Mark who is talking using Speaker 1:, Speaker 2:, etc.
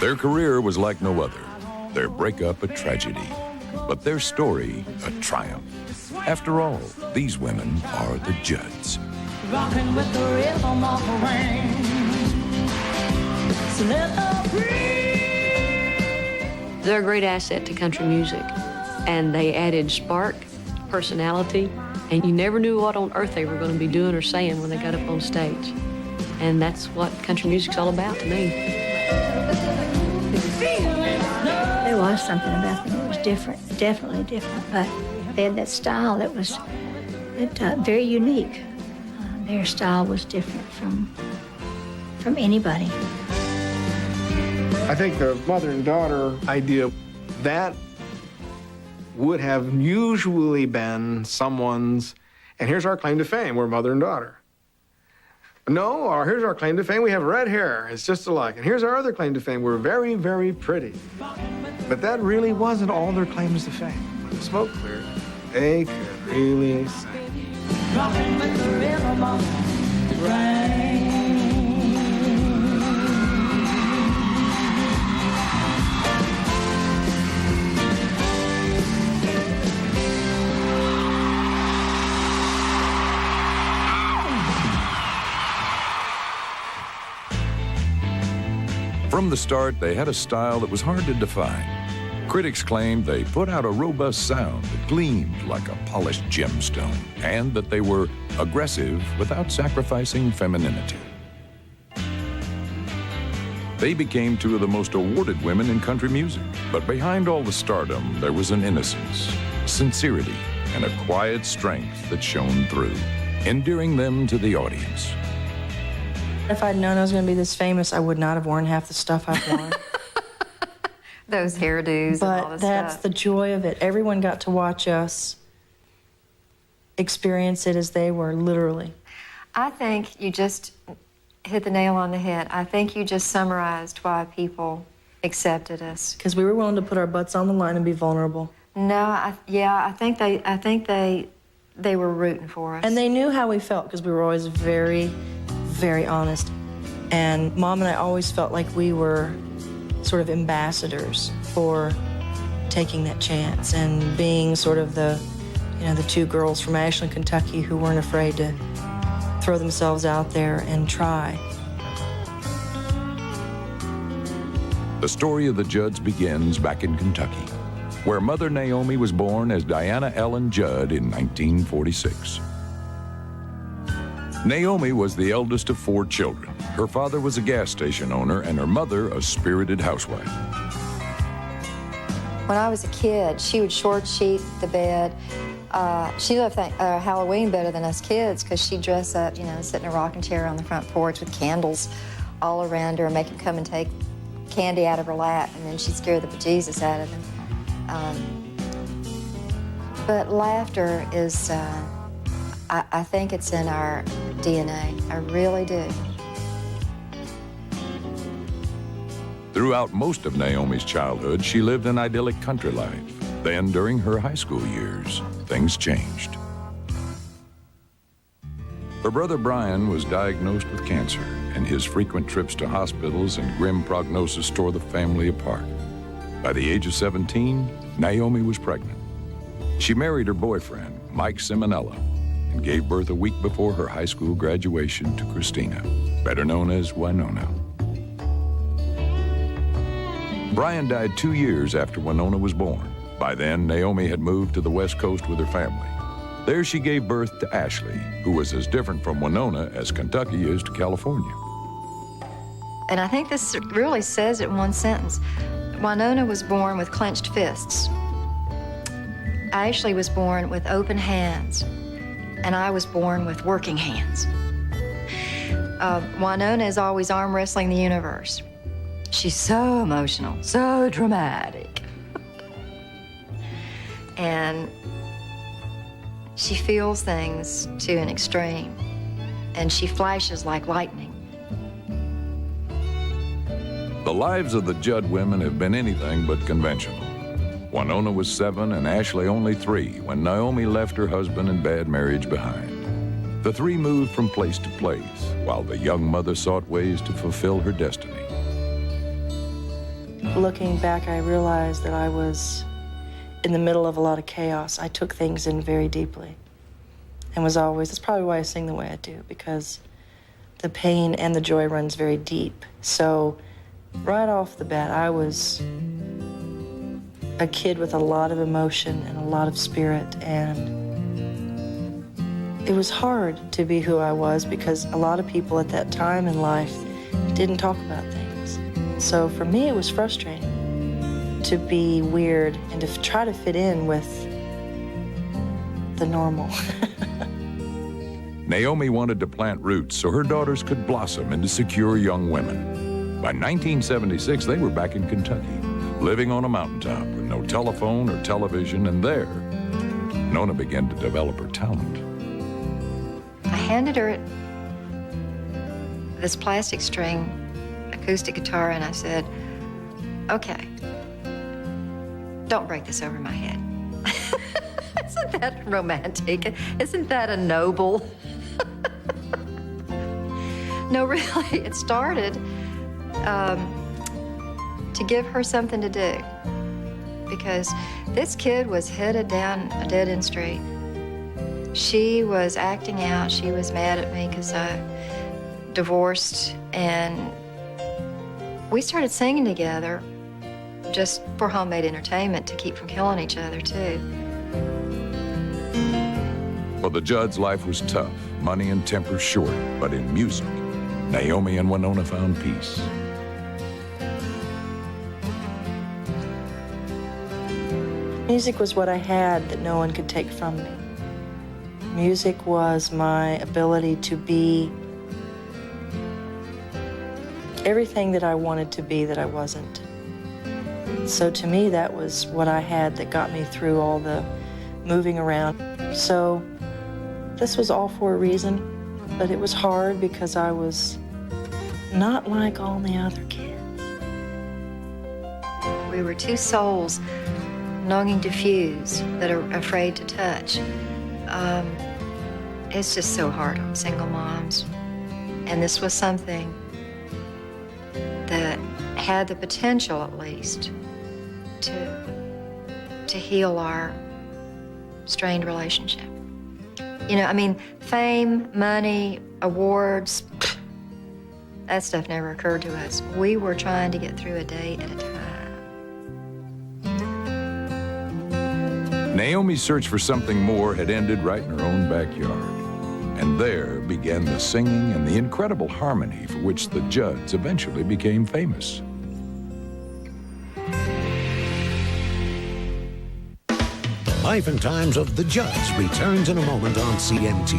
Speaker 1: Their career was like no other, their breakup a tragedy, but their story a triumph. After all, these women are the Judds.
Speaker 2: Rocking with the rhythm of the rain. So let the breeze.
Speaker 3: They're a great asset to country music, and they added spark, personality, and you never knew what on earth they were going to be doing or saying when they got up on stage. And that's what country music's all about to me.
Speaker 4: There was something about them that was different, definitely different, but they had that style that was very unique. Their style was different from anybody.
Speaker 5: I think the mother and daughter idea, that would have usually been someone's, and here's our claim to fame, we're mother and daughter. No, or here's our claim to fame, we have red hair, it's just alike. And here's our other claim to fame, we're very, very pretty. But that really wasn't all their claims to fame. When the smoke cleared, they could really sing.
Speaker 2: Rocking with the rhythm of the rain.
Speaker 1: From the start, they had a style that was hard to define. Critics claimed they put out a robust sound that gleamed like a polished gemstone, and that they were aggressive without sacrificing femininity. They became two of the most awarded women in country music, but behind all the stardom, there was an innocence, sincerity, and a quiet strength that shone through, endearing them to the audience.
Speaker 6: If I'd known I was going to be this famous, I would not have worn half the stuff I've worn.
Speaker 7: Those hairdos and all
Speaker 6: But
Speaker 7: this
Speaker 6: that's
Speaker 7: stuff.
Speaker 6: the joy of it. Everyone got to watch us experience it as they were, literally.
Speaker 7: I think you just hit the nail on the head. I think you just summarized why people accepted us.
Speaker 6: Because we were willing to put our butts on the line and be vulnerable.
Speaker 7: No, I think they were rooting for us.
Speaker 6: And they knew how we felt because we were always very, very honest. And Mom and I always felt like we were sort of ambassadors for taking that chance and being sort of the two girls from Ashland, Kentucky who weren't afraid to throw themselves out there and try.
Speaker 1: The story of the Judds begins back in Kentucky, where Mother Naomi was born as Diana Ellen Judd in 1946. Naomi was the eldest of 4 children. Her father was a gas station owner and her mother a spirited housewife.
Speaker 7: When I was a kid, she would short sheet the bed. She loved Halloween better than us kids because she'd dress up, sit in a rocking chair on the front porch with candles all around her and make them come and take candy out of her lap, and then she'd scare the bejesus out of them. But laughter is, I think it's in our DNA. I really do.
Speaker 1: Throughout most of Naomi's childhood, she lived an idyllic country life. Then, during her high school years, things changed. Her brother Brian was diagnosed with cancer, and his frequent trips to hospitals and grim prognosis tore the family apart. By the age of 17, Naomi was pregnant. She married her boyfriend, Mike Simonella, and gave birth a week before her high school graduation to Christina, better known as Winona. Brian died 2 years after Winona was born. By then, Naomi had moved to the West Coast with her family. There she gave birth to Ashley, who was as different from Winona as Kentucky is to California.
Speaker 7: And I think this really says it in one sentence. Winona was born with clenched fists. Ashley was born with open hands, and I was born with working hands. Winona is always arm wrestling the universe. She's so emotional, so dramatic. And she feels things to an extreme, and she flashes like lightning.
Speaker 1: The lives of the Judd women have been anything but conventional. Winona was 7 and Ashley only 3 when Naomi left her husband and bad marriage behind. The 3 moved from place to place while the young mother sought ways to fulfill her destiny.
Speaker 6: Looking back, I realized that I was in the middle of a lot of chaos. I took things in very deeply and was always, that's probably why I sing the way I do, because the pain and the joy runs very deep. So right off the bat, I was a kid with a lot of emotion and a lot of spirit, and it was hard to be who I was because a lot of people at that time in life didn't talk about things. So for me, it was frustrating to be weird and to try to fit in with the normal.
Speaker 1: Naomi wanted to plant roots so her daughters could blossom into secure young women. By 1976, they were back in Kentucky, living on a mountaintop with no telephone or television, and there, Nona began to develop her talent.
Speaker 7: I handed her this plastic string acoustic guitar, and I said, okay, don't break this over my head. Isn't that romantic? Isn't that a noble? No, really, it started to give her something to do, because this kid was headed down a dead-end street. She was acting out. She was mad at me because I divorced, and we started singing together just for homemade entertainment to keep from killing each other, too.
Speaker 1: For the Judds, life was tough, money and temper short, but in music, Naomi and Winona found peace.
Speaker 6: Music was what I had that no one could take from me. Music was my ability to be everything that I wanted to be that I wasn't. So to me, that was what I had that got me through all the moving around. So this was all for a reason, but it was hard because I was not like all the other kids.
Speaker 7: We were two souls longing to fuse that are afraid to touch. It's just so hard on single moms. And this was something that had the potential, at least, to heal our strained relationship. You know, I mean, fame, money, awards, that stuff never occurred to us. We were trying to get through a day at a time.
Speaker 1: Naomi's search for something more had ended right in her own backyard. And there began the singing and the incredible harmony for which the Judds eventually became famous.
Speaker 8: The Life and Times of the Judds returns in a moment on CMT.